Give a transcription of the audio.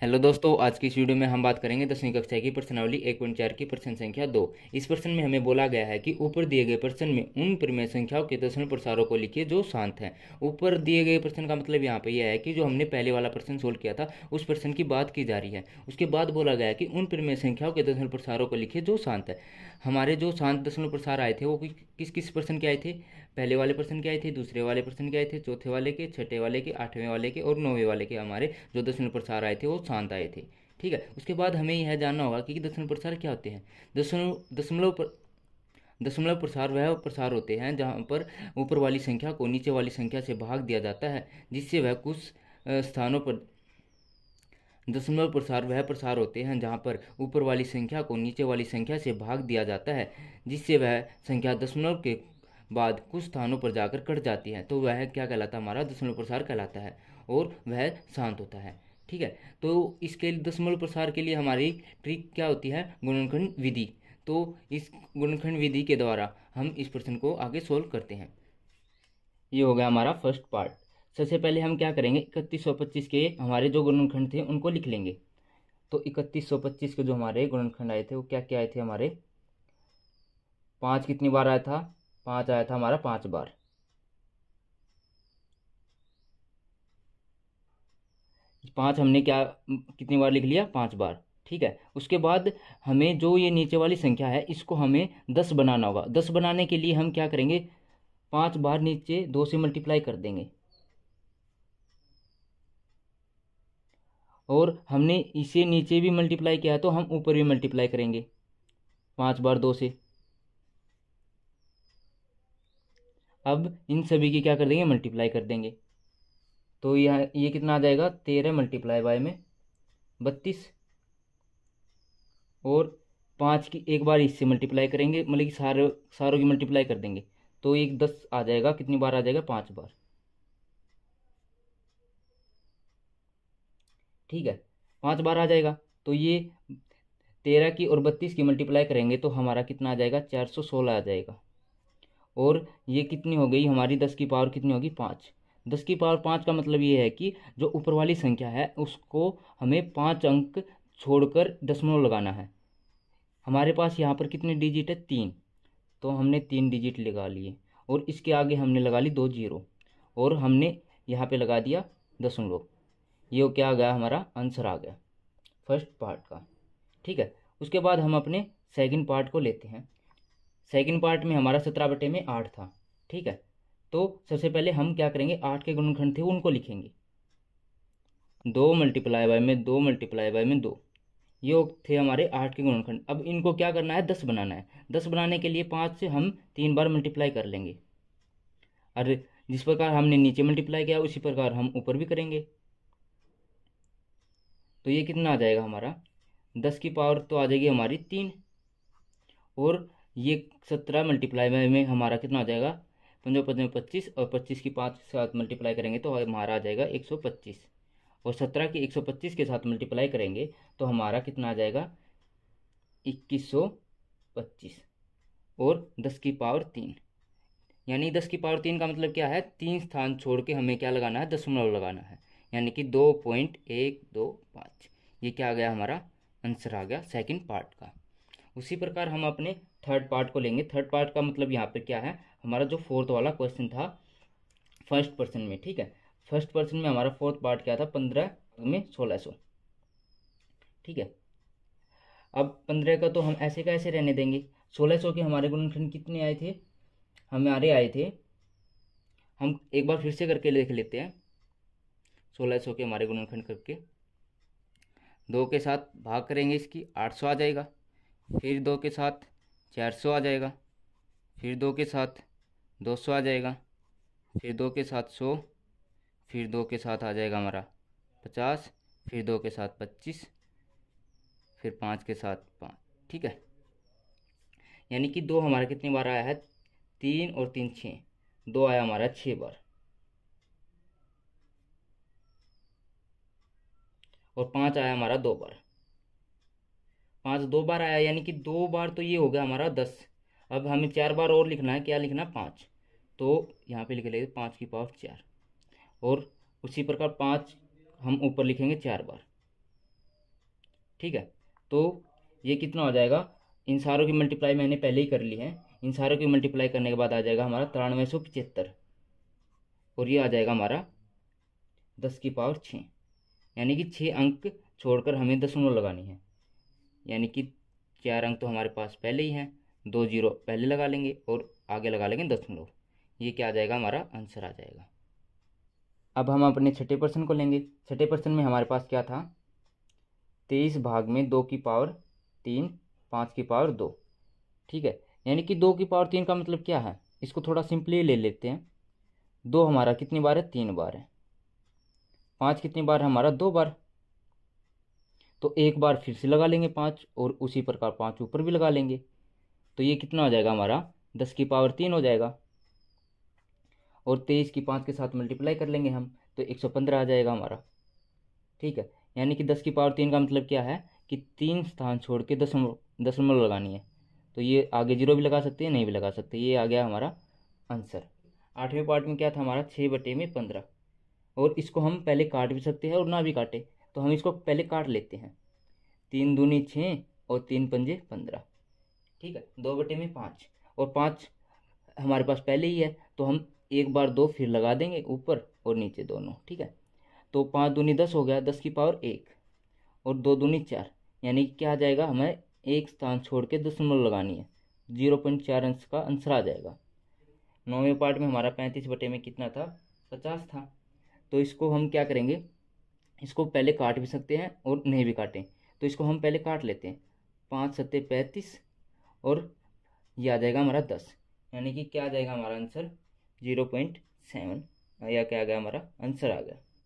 Hello दोस्तों, आज की इस वीडियो में हम बात करेंगे 10वीं कक्षा की प्रश्नावली 1.4 की प्रश्न संख्या 2। इस प्रश्न में हमें बोला गया है कि ऊपर दिए गए प्रश्न में उन परिमेय संख्याओं के दशमलव प्रसारों को लिखिए जो शांत हैं। ऊपर दिए गए प्रश्न का मतलब यहाँ पे यह है कि जो हमने पहले वाला प्रश्न सोल्व किया था उस प्रश्न की बात की जा रही है। उसके बाद बोला गया है कि उन परिमेय संख्याओं के दशमलव प्रसारों को लिखिए जो शांत है। हमारे जो शांत दशमलव प्रसार आए थे वो किस किस प्रश्न के आए थे? पहले वाले प्रश्न के आए थे, दूसरे वाले प्रश्न के आए थे, चौथे वाले के, छठे वाले के, आठवें वाले के और नौवें वाले के हमारे जो दशमलव प्रसार आए थे वो शांत आए थे। ठीक है। उसके बाद हमें यह जानना होगा कि दशमलव प्रसार क्या होते हैं। दशमलव प्रसार वह प्रसार होते हैं जहाँ पर ऊपर वाली संख्या को नीचे वाली संख्या से भाग दिया जाता है जिससे वह कुछ स्थानों पर दशमलव प्रसार वह प्रसार होते हैं जहाँ पर ऊपर वाली संख्या को नीचे वाली संख्या से भाग दिया जाता है जिससे वह संख्या दशमलव के बाद कुछ स्थानों पर जाकर कट जाती है, तो वह क्या कहलाता है? हमारा दशमलव प्रसार कहलाता है और वह शांत होता है। ठीक है। तो इसके दशमलव प्रसार के लिए हमारी ट्रिक क्या होती है? गुणनखंड विधि। तो इस गुणनखंड विधि के द्वारा हम इस प्रश्न को आगे सोल्व करते हैं। ये हो गया हमारा फर्स्ट पार्ट। सबसे पहले हम क्या करेंगे, 3125 के हमारे जो गुणनखंड थे उनको लिख लेंगे। तो 3125 के जो हमारे गुणनखंड आए थे वो क्या क्या आए थे हमारे? 5 कितनी बार आया था? 5 आया था हमारा 5 बार। पाँच हमने क्या कितनी बार लिख लिया? 5 बार। ठीक है। उसके बाद हमें जो ये नीचे वाली संख्या है इसको हमें 10 बनाना होगा। 10 बनाने के लिए हम क्या करेंगे? 5 बार नीचे 2 से मल्टीप्लाई कर देंगे और हमने इसे नीचे भी मल्टीप्लाई किया है तो हम ऊपर भी मल्टीप्लाई करेंगे 5 बार 2 से। अब इन सभी की क्या कर देंगे? मल्टीप्लाई कर देंगे। तो ये कितना आ जाएगा? 13 मल्टीप्लाई बाय में 32 और 5 की एक बार इससे मल्टीप्लाई करेंगे, मतलब कि सारों की मल्टीप्लाई कर देंगे तो एक 10 आ जाएगा। कितनी बार आ जाएगा? 5 बार। ठीक है। 5 बार आ जाएगा। तो ये 13 की और 32 की मल्टीप्लाई करेंगे तो हमारा कितना आ जाएगा? 416 आ जाएगा। और ये कितनी हो गई हमारी? 10 की पावर कितनी होगी? 5। 10 की पावर 5 का मतलब ये है कि जो ऊपर वाली संख्या है उसको हमें 5 अंक छोड़कर दशमलव लगाना है। हमारे पास यहाँ पर कितने डिजिट है? 3। तो हमने 3 डिजिट लगा लिए और इसके आगे हमने लगा ली 2 जीरो और हमने यहाँ पे लगा दिया दशमलव। ये क्या आ गया? हमारा आंसर आ गया फर्स्ट पार्ट का। ठीक है। उसके बाद हम अपने सेकंड पार्ट को लेते हैं। सेकंड पार्ट में हमारा 17/8 था। ठीक है। तो सबसे पहले हम क्या करेंगे? 8 के गुणनखंड थे उनको लिखेंगे। 2 मल्टीप्लाई बाय में 2 मल्टीप्लाई बाय में 2, ये थे हमारे 8 के गुणनखंड। अब इनको क्या करना है? 10 बनाना है। 10 बनाने के लिए 5 से हम 3 बार मल्टीप्लाई कर लेंगे। और जिस प्रकार हमने नीचे मल्टीप्लाई किया उसी प्रकार हम ऊपर भी करेंगे। तो ये कितना आ जाएगा हमारा? 10 की पावर तो आ जाएगी हमारी 3 और ये 17 मल्टीप्लाई में हमारा कितना आ जाएगा? 5 5 25 और 25 की 5 के साथ मल्टीप्लाई करेंगे तो हमारा आ जाएगा 125 और 17 की 125 के साथ मल्टीप्लाई करेंगे तो हमारा कितना आ जाएगा? 2125 और 10 की पावर 3। यानी 10 की पावर 3 का मतलब क्या है? 3 स्थान छोड़ के हमें क्या लगाना है? दशमलव लगाना है, यानी कि 2.125। ये क्या आ गया? हमारा आंसर आ गया सेकंड पार्ट का। उसी प्रकार हम अपने थर्ड पार्ट को लेंगे। थर्ड पार्ट का मतलब यहाँ पे क्या है? हमारा जो फोर्थ वाला क्वेश्चन था फर्स्ट पर्सन में। ठीक है। फर्स्ट पर्सन में हमारा फोर्थ पार्ट क्या था? 15 में 1600। ठीक है। अब 15 का तो हम ऐसे का ऐसे रहने देंगे। 1600 के हमारे गुणनखंड कितने आए थे? हमारे आए थे, हम एक बार फिर से करके देख लेते हैं। 1600 के हमारे गुणनखंड करके 2 के साथ भाग करेंगे इसकी 800 आ जाएगा। फिर 2 के साथ 400 आ जाएगा। फिर 2 के साथ 200 आ जाएगा। फिर 2 के साथ 100। फिर 2 के साथ आ जाएगा हमारा 50। फिर 2 के साथ 25। फिर 5 के साथ 5। ठीक है। यानी कि 2 हमारा कितनी बार आया है? 3 और 3 6, 2 आया हमारा 6 बार और 5 आया हमारा 2 बार। 5 2 बार आया यानी कि 2 बार तो ये हो गया हमारा 10। अब हमें 4 बार और लिखना है। क्या लिखना? 5। तो यहाँ पे लिख लेंगे 5 की पावर 4 और उसी प्रकार 5 हम ऊपर लिखेंगे 4 बार। ठीक है, तो ये कितना हो जाएगा, इन सारों की मल्टीप्लाई मैंने पहले ही कर ली है, इन सारों की मल्टीप्लाई करने के बाद आ जाएगा हमारा 9375, और ये आ जाएगा हमारा 10⁶, यानी कि 6 अंक छोड़कर हमें दशमलव लगानी है, यानी कि 4 अंक तो हमारे पास पहले ही हैं, 2 जीरो पहले लगा लेंगे और आगे लगा लेंगे दशमलव। ये क्या आ जाएगा, हमारा आंसर आ जाएगा। अब हम अपने छठे प्रश्न को लेंगे। छठे प्रश्न में हमारे पास क्या था, 23 भाग में 2⁵3 5⁵2, ठीक है, यानी कि 2⁵3 का मतलब क्या है, इसको थोड़ा सिंपली ले लेते हैं। 2 हमारा कितनी बार है, 3 बार है। 5 कितनी बार है हमारा, 2 बार। तो एक बार फिर से लगा लेंगे 5, और उसी प्रकार 5 ऊपर भी लगा लेंगे। तो ये कितना हो जाएगा हमारा, 10⁵3 हो जाएगा। और 23 की 5 के साथ मल्टीप्लाई कर लेंगे हम, तो 115 आ जाएगा हमारा, ठीक है। यानी कि 10⁵3 का मतलब क्या है कि 3 स्थान छोड़ के दशमलव लगानी है। तो ये आगे जीरो भी लगा सकते हैं, नहीं भी लगा सकते। ये आ गया हमारा आंसर। 8वें पार्ट में क्या था हमारा, 6/15, और इसको हम पहले काट भी सकते हैं और ना भी काटे, तो हम इसको पहले काट लेते हैं। 3 दूनी 6 और 3 पंजे 15, ठीक है। 2/5, और 5 हमारे पास पहले ही है, तो हम एक बार 2 फिर लगा देंगे ऊपर और नीचे दोनों, ठीक है। तो 5 दूनी 10 हो गया, 10⁻1, और 2 दूनी 4, यानी कि क्या आ जाएगा, हमें एक स्थान छोड़ के दशमलव लगानी है, 0.4 अंश का आंसर आ जाएगा। 9वें पार्ट में हमारा 35 में कितना था, 50 था। तो इसको हम क्या करेंगे, इसको पहले काट भी सकते हैं और नहीं भी काटें, तो इसको हम पहले काट लेते हैं। 5 सत्ते 35, और ये आ जाएगा हमारा 10, यानी कि क्या आ जाएगा हमारा आंसर, 0.7, या क्या आ गया हमारा आंसर आ गया।